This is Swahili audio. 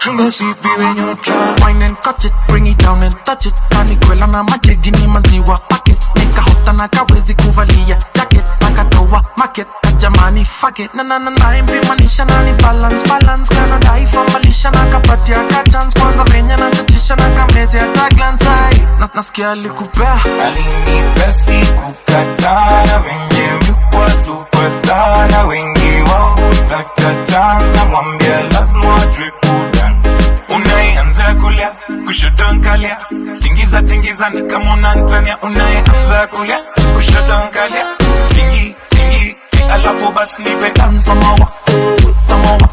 chunga usipi when you try. Wine and catch it, bring it down and touch it. Kanikwela na majigini maziwa packet. Nikahota na kawezi kuvalia jacket. Nakatoa market, kajamani fuck it. Na impimanisha na ni balance kana dai famalisha na kapatia kachance. Kwanza venya na chatisha na kameze ya taglance. Nasikia alikupea alinipesi kukatana venye mkwa superstar na wengi wao utaka chance. Mwambia lazima triple dance. Unayeanza kulia kushoto nkalia, tingiza ni kama unantania. Unayeanza kulia kushoto nkalia, tingi alafu basi nipe dance. Samawa